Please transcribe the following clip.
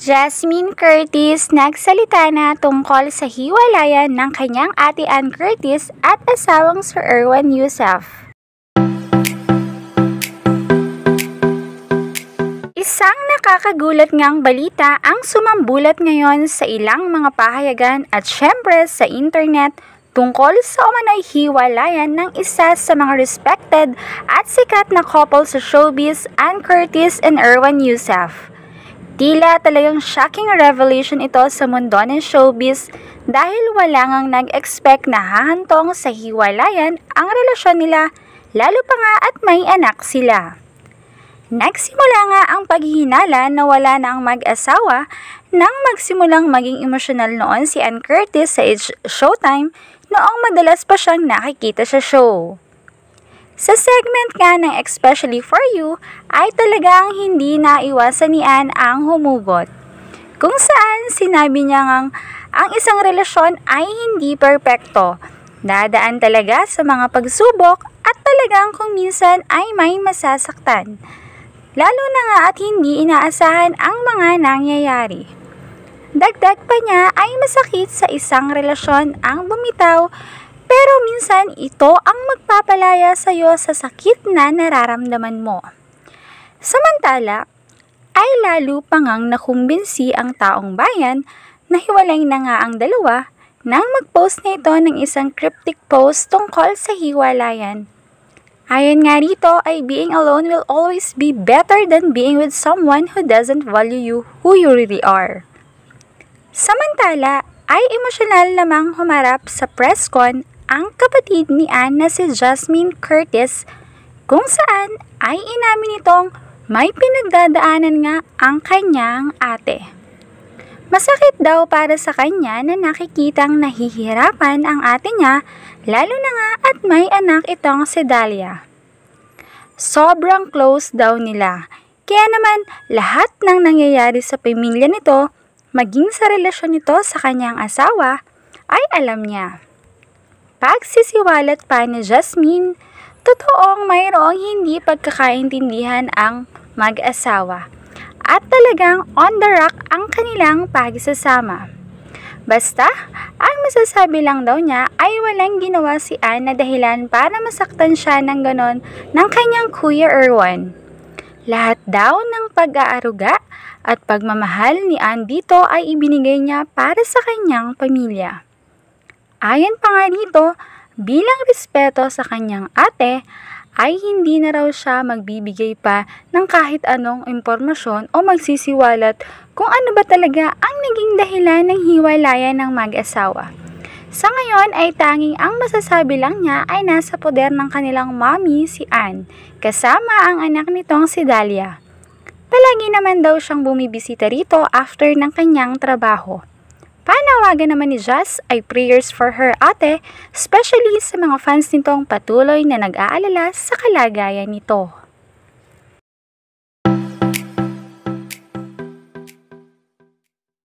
Jasmine Curtis nagsalita na tungkol sa hiwalayan ng kanyang ate Ann Curtis at asawang Sir Erwan Heussaff. Isang nakakagulat ngang balita ang sumambulat ngayon sa ilang mga pahayagan at syempre sa internet tungkol sa umano'y hiwalayan ng isa sa mga respected at sikat na couple sa showbiz, Ann Curtis and Erwan Heussaff. Tila talagang shocking revelation ito sa mundo ng showbiz dahil wala ngang nag-expect na hahantong sa hiwalayan ang relasyon nila, lalo pa nga at may anak sila. Nagsimula nga ang paghihinala na wala na ang mag-asawa nang magsimulang maging emosyonal noon si Ann Curtis sa Showtime noong madalas pa siyang nakikita sa show. Sa segment nga ng Especially For You ay talagang hindi naiwasan ni Ann ang humugot. Kung saan sinabi niya ngang ang isang relasyon ay hindi perpekto, dadaan talaga sa mga pagsubok at talagang kung minsan ay may masasaktan. Lalo na nga at hindi inaasahan ang mga nangyayari. Dagdag pa niya ay masakit sa isang relasyon ang bumitaw pero minsan ito ang magpapalaya sa iyo sa sakit na nararamdaman mo. Samantala, ay lalo pa ngang nakumbinsi ang taong bayan na hiwalay na nga ang dalawa nang mag-post na ito ng isang cryptic post tungkol sa hiwalayan. Ayon nga rito ay being alone will always be better than being with someone who doesn't value you who you really are. Samantala, ay emosyonal namang humarap sa press con ang kapatid ni Ann na si Jasmine Curtis kung saan ay inamin nitong may pinagdadaanan nga ang kanyang ate. Masakit daw para sa kanya na nakikitang nahihirapan ang ate niya lalo na nga at may anak itong si Dahlia. Sobrang close daw nila kaya naman lahat ng nangyayari sa pamilya nito maging sa relasyon nito sa kanyang asawa ay alam niya. Pagsisiwalat pa ni Jasmine, totoong mayroong hindi pagkakaintindihan ang mag-asawa at talagang on the rock ang kanilang pagsasama. Basta, ang masasabi lang daw niya ay walang ginawa si Ann na dahilan para masaktan siya ng ganon ng kanyang Kuya Erwan. Lahat daw ng pag-aaruga at pagmamahal ni Ann dito ay ibinigay niya para sa kanyang pamilya. Ayon pa nga dito, bilang respeto sa kanyang ate, ay hindi na raw siya magbibigay pa ng kahit anong impormasyon o magsisiwalat kung ano ba talaga ang naging dahilan ng hiwalayan ng mag-asawa. Sa ngayon ay tanging ang masasabi lang niya ay nasa poder ng kanilang mommy si Ann, kasama ang anak nitong si Dahlia. Palagi naman daw siyang bumibisita rito after ng kanyang trabaho. Panawagan naman ni Jazz ay prayers for her ate, especially sa mga fans nitong patuloy na nag-aalala sa kalagayan nito.